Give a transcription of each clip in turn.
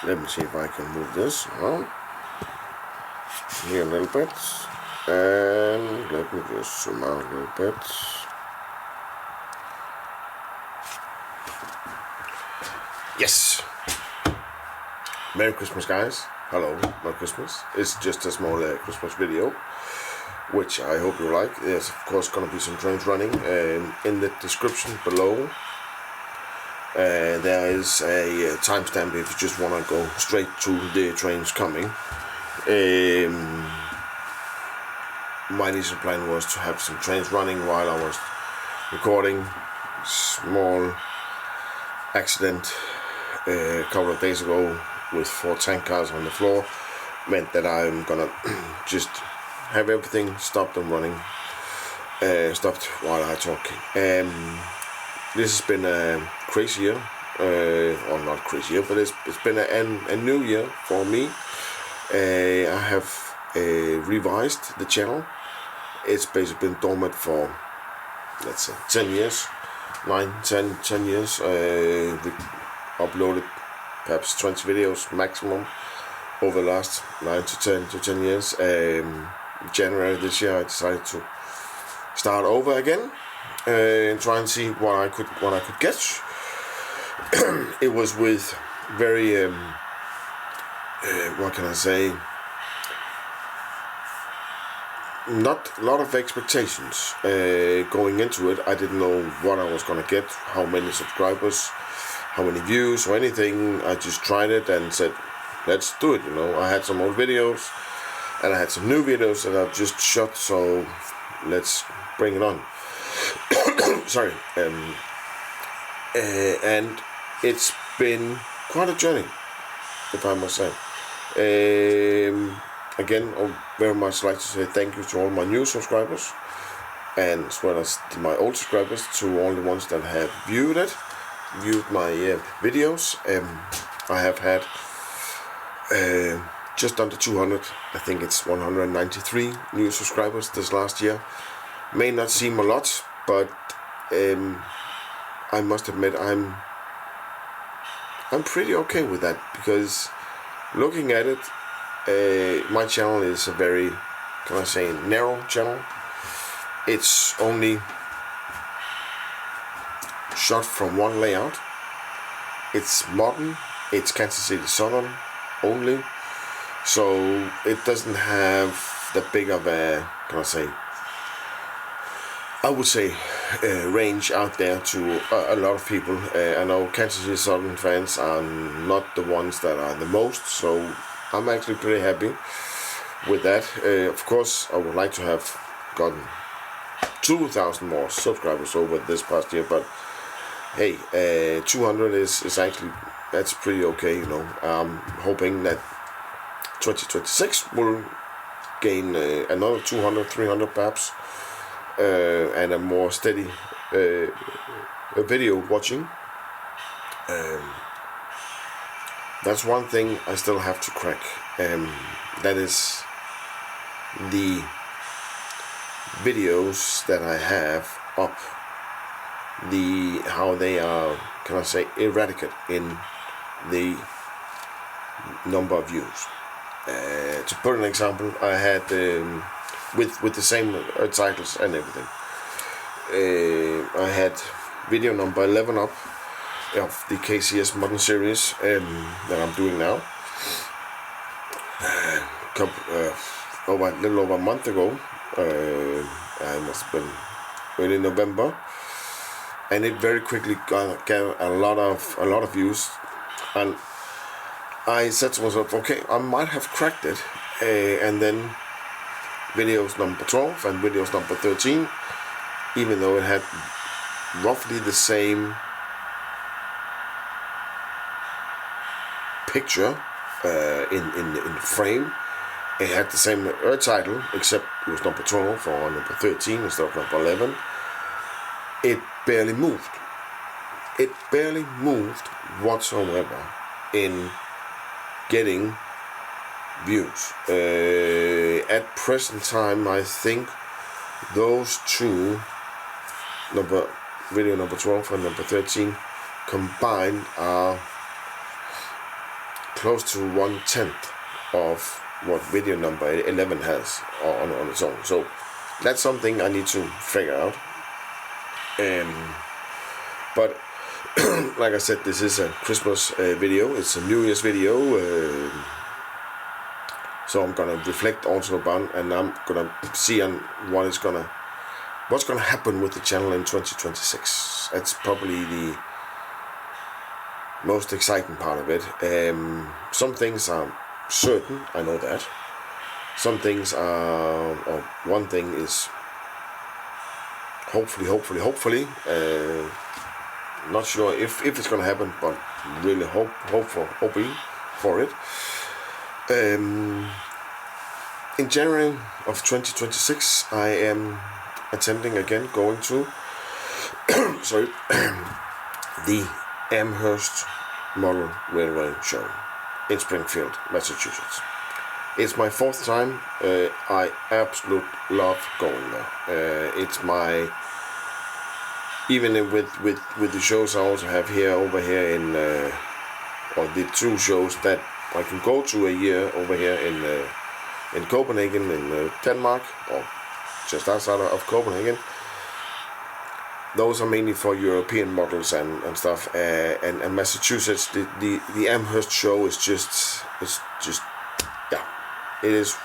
Let me see if I can move this around here a little bit, and let me just zoom out a little bit. Yes! Merry Christmas, guys. Hello, Merry Christmas. It's just a small Christmas video, which I hope you like. There's of course gonna be some trains running, in the description below there is a timestamp if you just want to go straight to the trains coming. My initial plan was to have some trains running while I was recording. Small accident a couple of days ago with 4 tank cars on the floor meant that I'm gonna just have everything stopped and running, stopped while I talk. This has been a crazy year, or not crazy year, but it's been a new year for me. I have revised the channel. It's basically been dormant for, let's say, 10 years, 10 years. We uploaded perhaps 20 videos maximum over the last 9 to 10 years. In January this year I decided to start over again and try and see what I could get. It was with very what can I say, not a lot of expectations going into it. I didn't know what I was gonna get, how many subscribers, how many views or anything. I just tried it and said, let's do it. You know, I had some old videos and I had some new videos that I've just shot, so let's bring it on. Sorry. And it's been quite a journey, if I must say. Again, I would very much like to say thank you to all my new subscribers, and as well as my old subscribers, to all the ones that have viewed my videos. I have had just under 200, I think it's 193 new subscribers this last year. May not seem a lot, but I must admit I'm pretty okay with that, because looking at it, my channel is a very, can I say, narrow channel. It's only shot from one layout. It's modern. It's Kansas City Southern only, so it doesn't have that big of a, can I say, I would say, range out there to a lot of people. I know Kansas City Southern fans are not the ones that are the most, so I'm actually pretty happy with that. Of course, I would like to have gotten 2,000 more subscribers over this past year, but hey, 200 is actually, that's pretty okay, you know. I'm hoping that 2026 will gain another 200, 300 perhaps, and a more steady video watching. That's one thing I still have to crack. That is the videos that I have up, how they are, can I say, erratic in the number of views. To put an example, I had with the same titles and everything. I had video number 11 up of the KCS Modern Series that I'm doing now. A little over a month ago, I must have been early November, and it very quickly got a lot of views, and I said to myself, okay, I might have cracked it. And then videos number 12 and videos number 13, even though it had roughly the same picture in frame, it had the same title, except it was number 12 or number 13 instead of number 11. It barely moved. It barely moved whatsoever in getting views. At present time, I think those two, video number 12 and number 13 combined, are close to 1/10 of what video number 11 has on its own. So that's something I need to figure out. But like I said, this is a Christmas video. It's a New Year's video. So I'm gonna reflect also about, and I'm gonna see on what's gonna happen with the channel in 2026. That's probably the most exciting part of it. Some things are certain, I know that. Some things are, or one thing is hopefully. Not sure if it's gonna happen, but really hoping for it. In January of 2026, I am attending again, going to the Amherst Model Railway Show in Springfield, Massachusetts. It's my 4th time. I absolutely love going there. It's my, even with the shows I also have over here in, or the 2 shows that I can go to a year over here in Copenhagen, in Denmark, or just outside of Copenhagen. Those are mainly for European models and stuff. And Massachusetts, the Amherst show is just, yeah, it is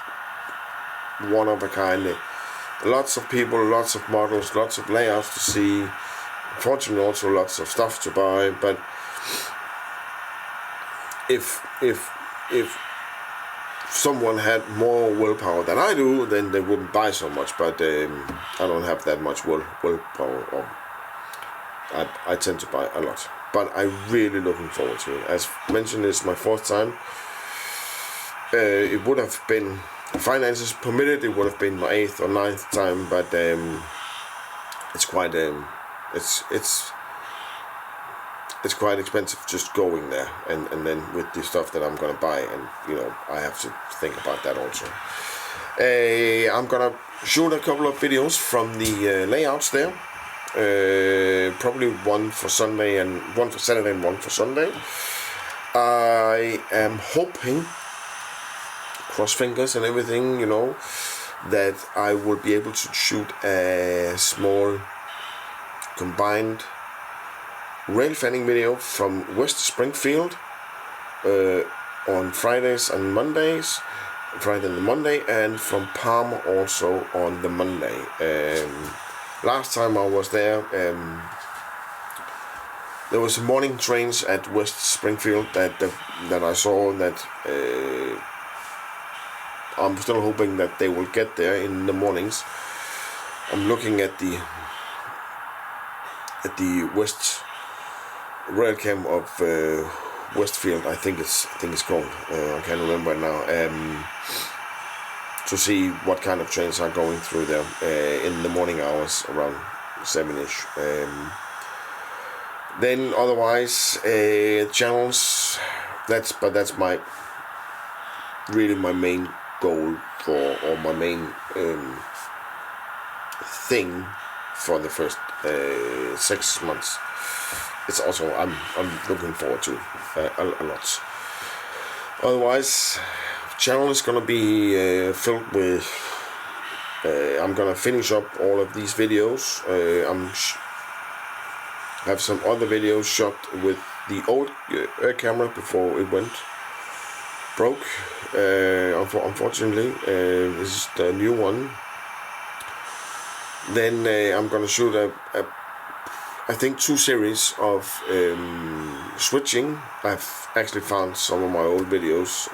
one of a kind. Lots of people, lots of models, lots of layouts to see. Fortunately, also lots of stuff to buy. But if someone had more willpower than I do, then they wouldn't buy so much. But I don't have that much willpower. Or I tend to buy a lot. But I'm really looking forward to it. As mentioned, it's my 4th time. It would have been, finances permitted, it would have been my 8th or 9th time. But it's quite it's quite expensive just going there, and then with the stuff that I'm gonna buy, and I have to think about that also. I'm gonna shoot a couple of videos from the layouts there, probably one for Sunday and one for Saturday and one for Sunday. I am hoping, cross fingers and everything, that I will be able to shoot a small combined rail fanning video from West Springfield on Fridays and Mondays, Friday and Monday, and from Palm also on the Monday. Last time I was there, there was morning trains at West Springfield that I saw, that I'm still hoping that they will get there in the mornings. I'm looking at the West rail cam of Westfield, I think it's called. I can't remember now. To see what kind of trains are going through there in the morning hours around 7ish. Then otherwise, channels. That's my main goal or my main thing for the first 6 months. It's also I'm looking forward to a lot. Otherwise, channel is gonna be filled with. I'm gonna finish up all of these videos. Have some other videos shot with the old camera before it went broke. Unfortunately, this is the new one. Then I'm gonna shoot I think 2 series of switching. I've actually found some of my old videos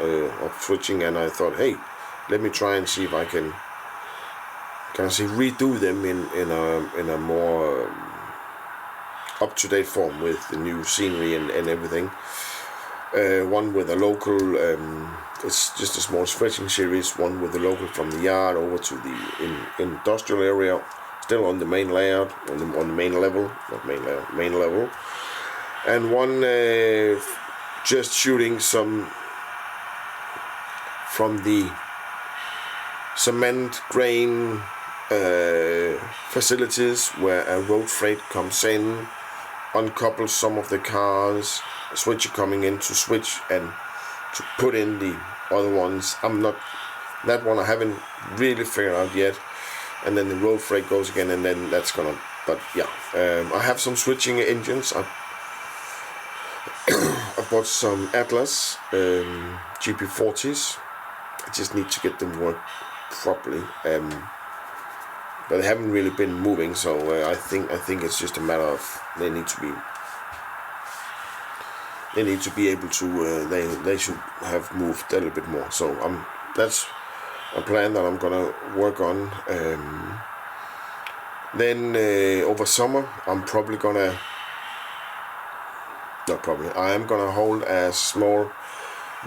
of switching, and I thought, hey, let me try and see if I can redo them in a more up-to-date form with the new scenery and everything. One with a local, it's just a small switching series. One with the local from the yard over to the industrial area. Still on the main layout, on the main level, main level, and one just shooting some from the cement grain facilities where a road freight comes in, uncouples some of the cars, a switcher coming in to switch and to put in the other ones. That one I haven't really figured out yet. And then the road freight goes again, and then that's gonna. But yeah, I have some switching engines. I bought some Atlas GP40s. I just need to get them work properly. But they haven't really been moving, so I think it's just a matter of they need to be able to. They should have moved a little bit more. So that's a plan that I'm gonna work on. Then over summer, I am gonna hold a small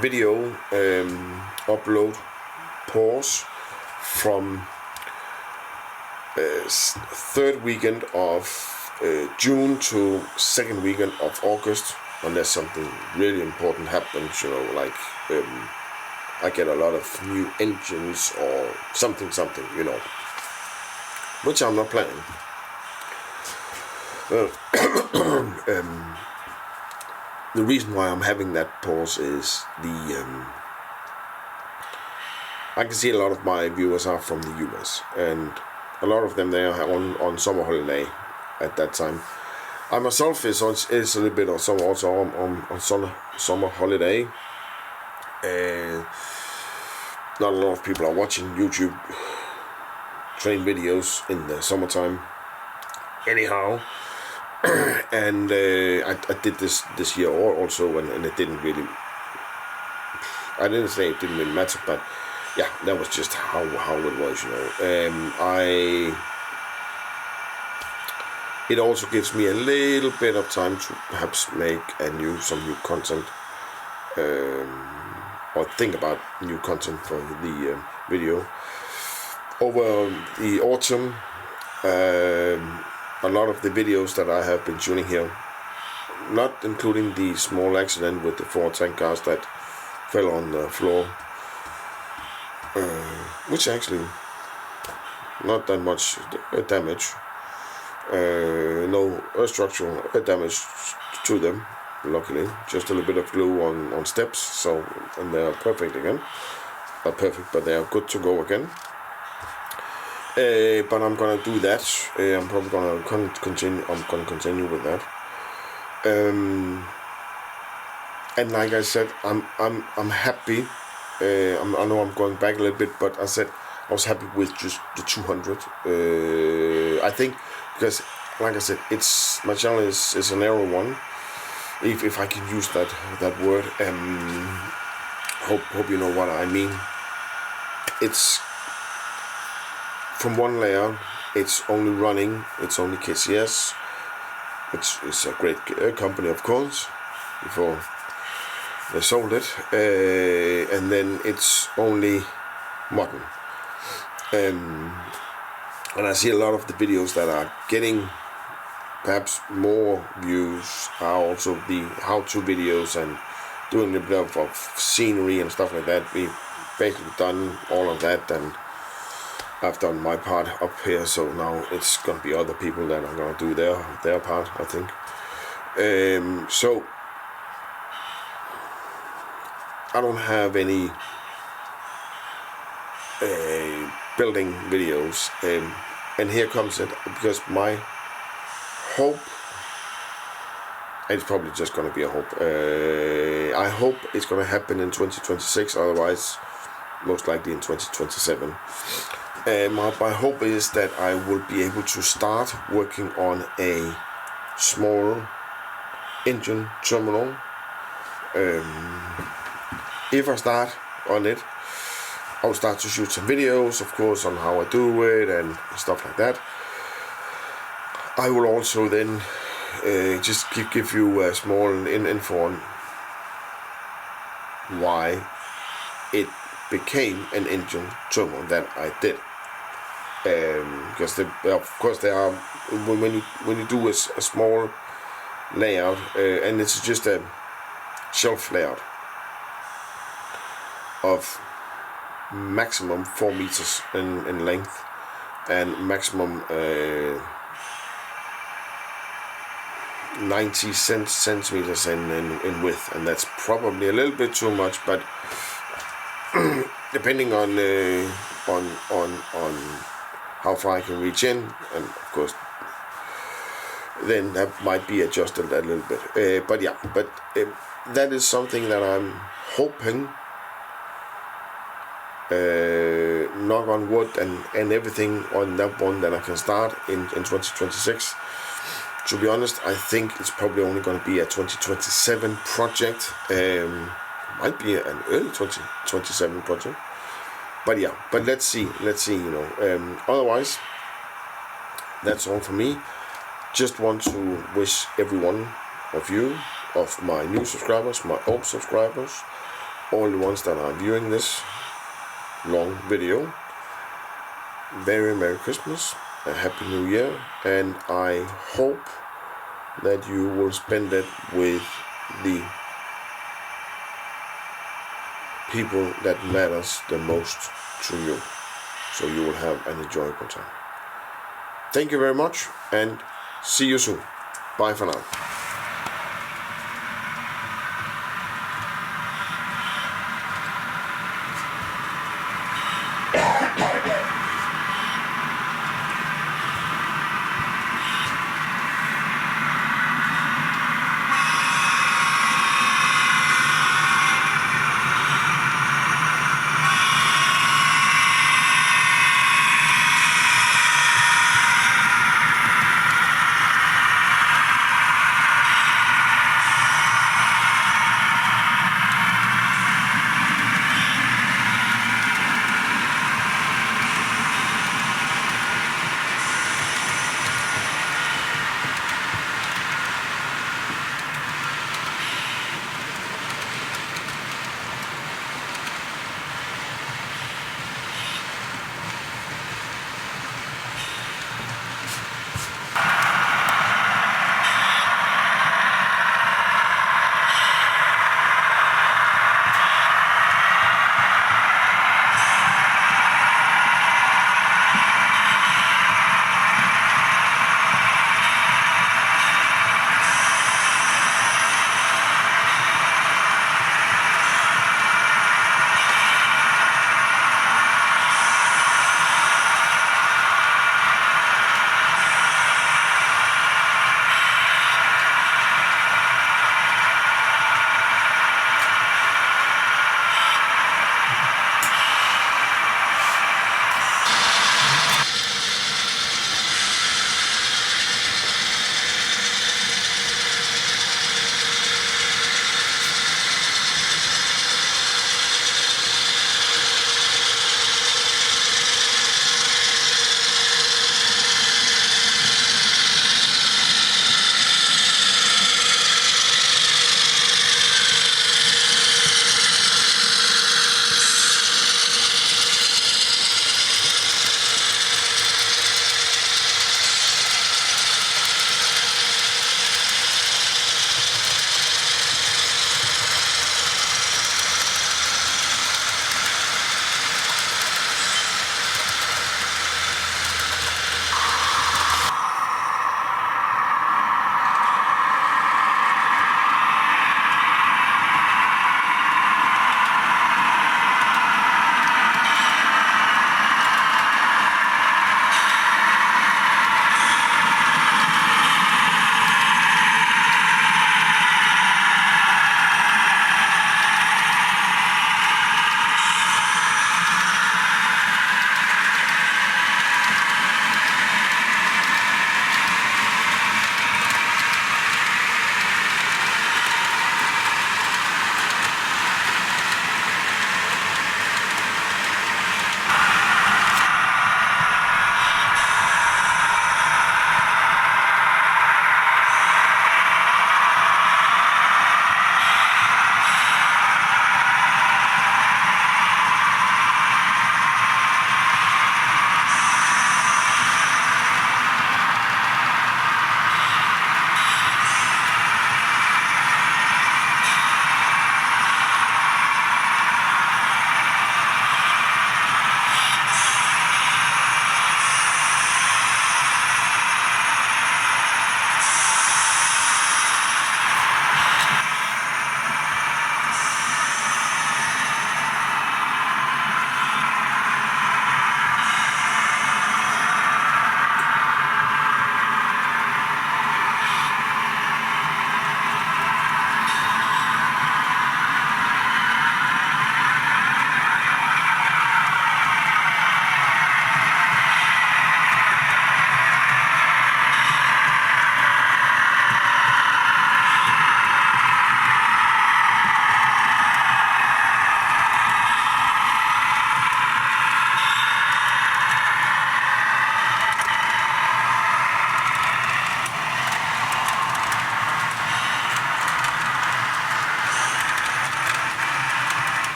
video upload pause from third weekend of June to second weekend of August, unless something really important happens, like I get a lot of new engines or something, which I'm not planning. The reason why I'm having that pause is I can see a lot of my viewers are from the US, and a lot of them they are on summer holiday at that time. I myself is a little bit on summer holiday. Not a lot of people are watching YouTube train videos in the summertime. Anyhow, and I did this year also, and it didn't really. I didn't say it didn't really matter, but yeah, that was just how it was, It also gives me a little bit of time to perhaps make some new content, or think about new content for the video. Over the autumn, a lot of the videos that I have been shooting here, not including the small accident with the 4 tank cars that fell on the floor, which actually not that much damage, no structural damage to them, luckily, just a little bit of glue on steps, so, and they are perfect again. Not perfect, but they are good to go again. But I'm gonna do that. I'm probably gonna continue. I'm gonna continue with that. And like I said, I'm happy. I know I'm going back a little bit, but I said I was happy with just the 200. I think because, like I said, my channel is a narrow one. If I can use that word. Hope you know what I mean. It's from one layer. It's only running. It's only KCS, which is a great company, of course. Before they sold it, and then it's only modern. And I see a lot of the videos that are getting perhaps more views are also the how-to videos and doing a bit of scenery and stuff like that. We've basically done all of that, and I've done my part up here, so now it's gonna be other people that are gonna do their part, I think. So I don't have any building videos, and here comes it, because my hope, it's probably just going to be a hope, I hope it's going to happen in 2026, otherwise most likely in 2027. My hope is that I will be able to start working on a small engine terminal. If I start on it, I'll start to shoot some videos, of course, on how I do it and stuff like that. I will also then just give you a small info on why it became an engine terminal that I did. Because of course there are, when you do a small layout, and it's just a shelf layout of maximum 4 meters in length 90 centimeters in width, and that's probably a little bit too much, but depending on how far I can reach in, and of course then that might be adjusted a little bit, but that is something that I'm hoping, knock on wood and everything on that one, that I can start in 2026. To be honest, I think it's probably only going to be a 2027 project. Might be an early 2027 project. But let's see, otherwise, that's all for me. Just want to wish every one of you, of my new subscribers, my old subscribers, all the ones that are viewing this long video, very Merry Christmas, a Happy New Year, and I hope that you will spend it with the people that matters the most to you, so you will have an enjoyable time. Thank you very much, and see you soon. Bye for now.